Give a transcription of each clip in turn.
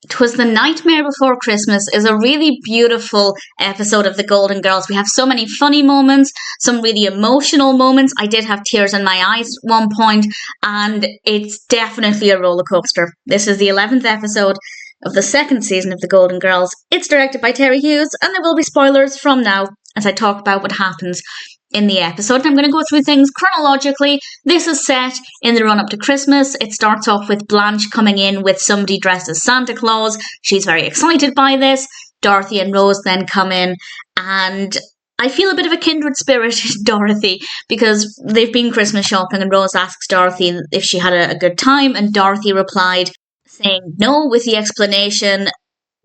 'Twas the Nightmare Before Christmas is a really beautiful episode of The Golden Girls. We have so many funny moments, some really emotional moments. I did have tears in my eyes at one point, and it's definitely a roller coaster. This is the 11th episode of the second season of The Golden Girls. It's directed by Terry Hughes, and there will be spoilers from now as I talk about what happens in the episode. And I'm going to go through things chronologically. This is set in the run-up to Christmas. It starts off with Blanche coming in with somebody dressed as Santa Claus. She's very excited by this. Dorothy and Rose then come in, and I feel a bit of a kindred spirit in Dorothy because they've been Christmas shopping, and Rose asks Dorothy if she had a good time, and Dorothy replied saying no, with the explanation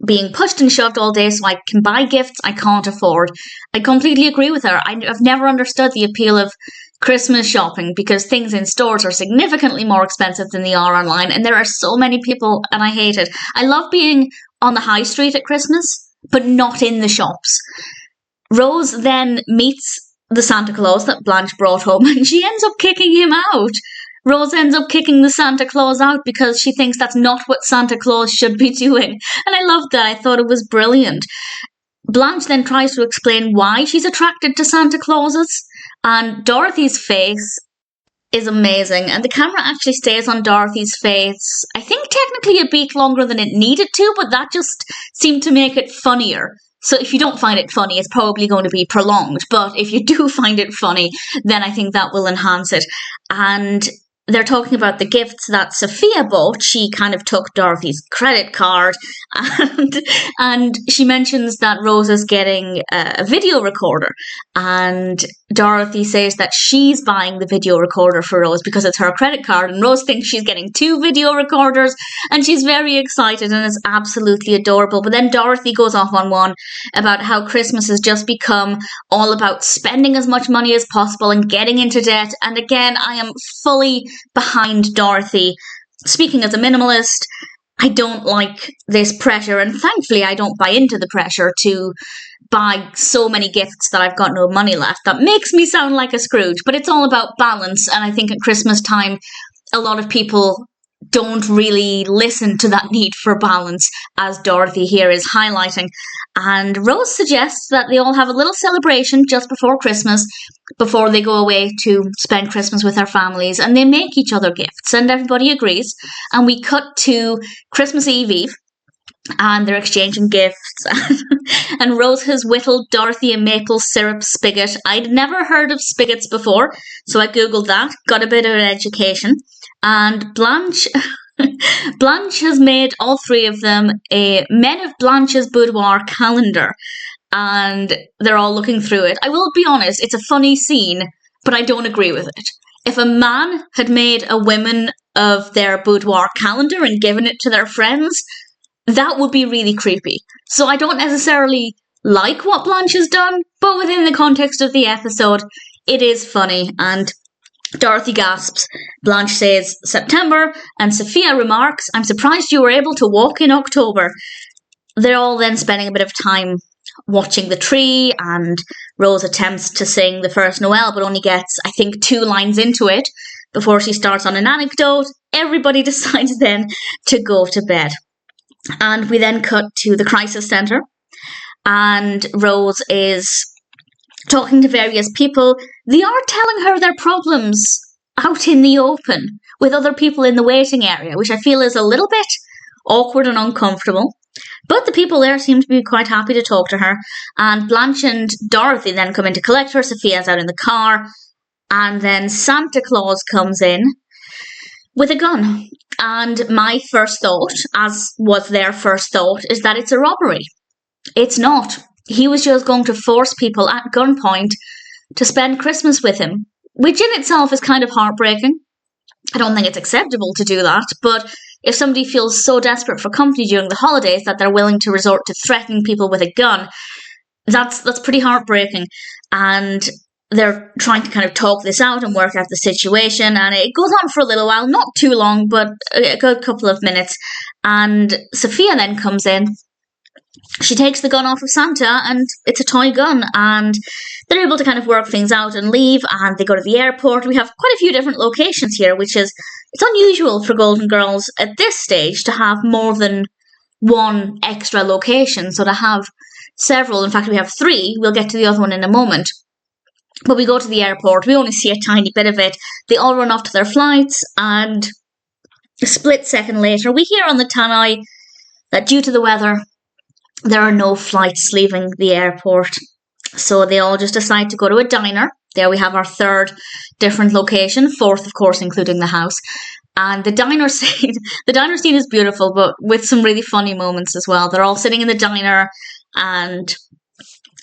being pushed and shoved all day so I can buy gifts I can't afford. I completely agree with her. I've never understood the appeal of Christmas shopping because things in stores are significantly more expensive than they are online, and there are so many people, and I hate it. I love being on the high street at Christmas, but not in the shops. Rose then meets the Santa Claus that Blanche brought home, and she ends up kicking him out. Rose ends up kicking the Santa Claus out because she thinks that's not what Santa Claus should be doing. And I loved that. I thought it was brilliant. Blanche then tries to explain why she's attracted to Santa Clauses. And Dorothy's face is amazing. And the camera actually stays on Dorothy's face, I think technically a beat longer than it needed to, but that just seemed to make it funnier. So if you don't find it funny, it's probably going to be prolonged. But if you do find it funny, then I think that will enhance it. And they're talking about the gifts that Sophia bought. She kind of took Dorothy's credit card, and she mentions that Rose is getting a video recorder, and Dorothy says that she's buying the video recorder for Rose because it's her credit card, and Rose thinks she's getting 2 video recorders, and she's very excited, and it's absolutely adorable. But then Dorothy goes off on one about how Christmas has just become all about spending as much money as possible and getting into debt, and again, I am fully behind Dorothy. Speaking as a minimalist, I don't like this pressure, and thankfully I don't buy into the pressure to buy so many gifts that I've got no money left. That makes me sound like a Scrooge, but it's all about balance, and I think at Christmas time a lot of people don't really listen to that need for balance, as Dorothy here is highlighting. And Rose suggests that they all have a little celebration just before Christmas, before they go away to spend Christmas with their families, and they make each other gifts, and everybody agrees. And we cut to Christmas Eve, and they're exchanging gifts. And Rose has whittled Dorothy a maple syrup spigot. I'd never heard of spigots before, so I googled that, got a bit of an education. And Blanche has made all 3 of them a Men of Blanche's Boudoir calendar, and they're all looking through it. I will be honest, it's a funny scene, but I don't agree with it. If a man had made a women of their boudoir calendar and given it to their friends, that would be really creepy. So I don't necessarily like what Blanche has done, but within the context of the episode, it is funny. And Dorothy gasps, Blanche says September, and Sophia remarks, I'm surprised you were able to walk in October. They're all then spending a bit of time watching the tree, and Rose attempts to sing the first Noel, but only gets, I think, 2 lines into it before she starts on an anecdote. Everybody decides then to go to bed. And we then cut to the crisis centre, and Rose is talking to various people. They are telling her their problems out in the open with other people in the waiting area, which I feel is a little bit awkward and uncomfortable. But the people there seem to be quite happy to talk to her. And Blanche and Dorothy then come in to collect her. Sophia's out in the car. And then Santa Claus comes in with a gun. And my first thought, as was their first thought, is that it's a robbery. It's not. He was just going to force people at gunpoint to spend Christmas with him, which in itself is kind of heartbreaking. I don't think it's acceptable to do that, but if somebody feels so desperate for company during the holidays that they're willing to resort to threatening people with a gun, that's pretty heartbreaking. And they're trying to kind of talk this out and work out the situation, and it goes on for a little while, not too long, but a good couple of minutes. And Sophia then comes in. She takes the gun off of Santa, and it's a toy gun, and they're able to kind of work things out and leave, and they go to the airport. We have quite a few different locations here, which is, it's unusual for Golden Girls at this stage to have more than one extra location. So to have several, in fact, we have 3. We'll get to the other one in a moment. But we go to the airport. We only see a tiny bit of it. They all run off to their flights, and a split second later, we hear on the tannoy that due to the weather, there are no flights leaving the airport. So they all just decide to go to a diner. There we have our 3rd different location, 4th, of course, including the house. And the diner scene is beautiful, but with some really funny moments as well. They're all sitting in the diner, and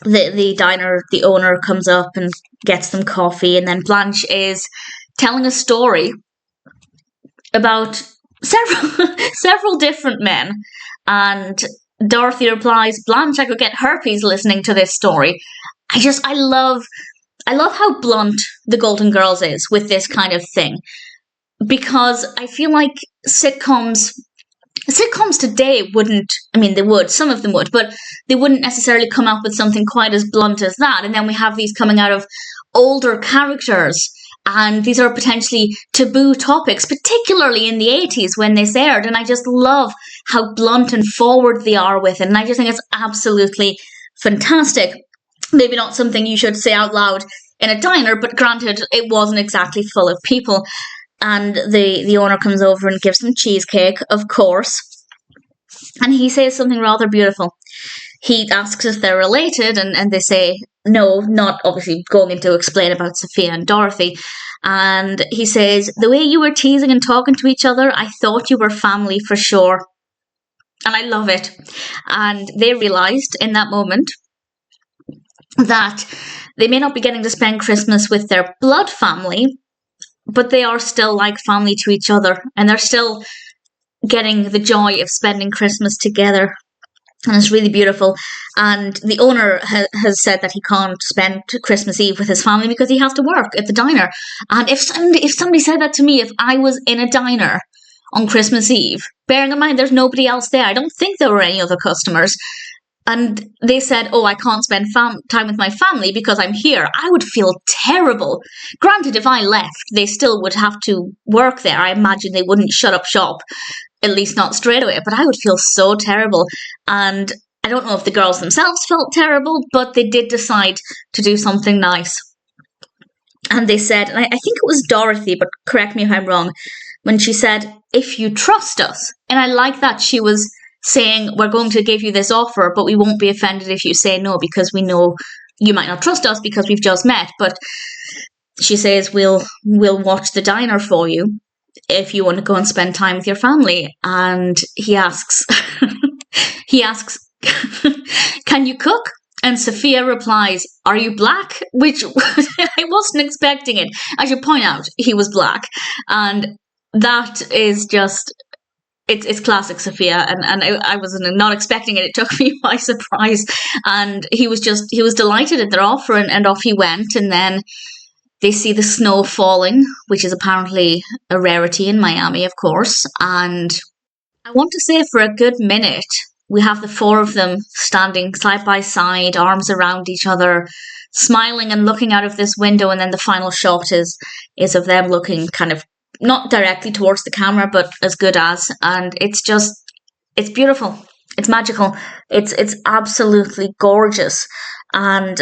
the owner comes up and gets them coffee, and then Blanche is telling a story about several different men, and Dorothy replies, "Blanche, I could get herpes listening to this story." I love how blunt the Golden Girls is with this kind of thing, because I feel like sitcoms today wouldn't, I mean, they would, some of them would, but they wouldn't necessarily come up with something quite as blunt as that. And then we have these coming out of older characters, and these are potentially taboo topics, particularly in the 80s when this aired. And I just love how blunt and forward they are with it. And I just think it's absolutely fantastic. Maybe not something you should say out loud in a diner, but granted, it wasn't exactly full of people. And the owner comes over and gives them cheesecake, of course. And he says something rather beautiful. He asks if they're related, and they say no, not obviously going into explain about Sophia and Dorothy. And he says, "The way you were teasing and talking to each other, I thought you were family for sure." And I love it. And they realised in that moment that they may not be getting to spend Christmas with their blood family, but they are still like family to each other, and they're still getting the joy of spending Christmas together. And it's really beautiful. And the owner has said that he can't spend Christmas Eve with his family because he has to work at the diner. And if somebody said that to me, if I was in a diner on Christmas Eve, bearing in mind there's nobody else there, I don't think there were any other customers, and they said, "Oh, I can't spend time with my family because I'm here," I would feel terrible. Granted, if I left, they still would have to work there. I imagine they wouldn't shut up shop, at least not straight away, but I would feel so terrible. And I don't know if the girls themselves felt terrible, but they did decide to do something nice. And they said, and I think it was Dorothy, but correct me if I'm wrong, when she said, "If you trust us." And I like that she was saying, "We're going to give you this offer, but we won't be offended if you say no, because we know you might not trust us because we've just met." But she says, we'll watch the diner for you if you want to go and spend time with your family. And he asks, "Can you cook?" And Sophia replies, "Are you black?" Which I wasn't expecting it. I should point out, he was black. And that is just... It's classic Sophia, and I was not expecting it. It took me by surprise, and he was delighted at their offer, and off he went. And then they see the snow falling, which is apparently a rarity in Miami, of course. And I want to say for a good minute, we have the 4 of them standing side by side, arms around each other, smiling and looking out of this window. And then the final shot is of them looking kind of not directly towards the camera, but as good as. And it's beautiful. It's magical. It's absolutely gorgeous. And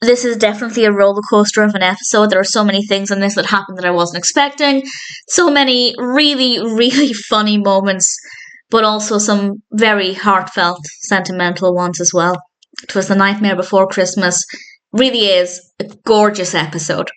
this is definitely a roller coaster of an episode. There are so many things in this that happened that I wasn't expecting. So many really, really funny moments, but also some very heartfelt, sentimental ones as well. It was The Nightmare Before Christmas. Really is a gorgeous episode.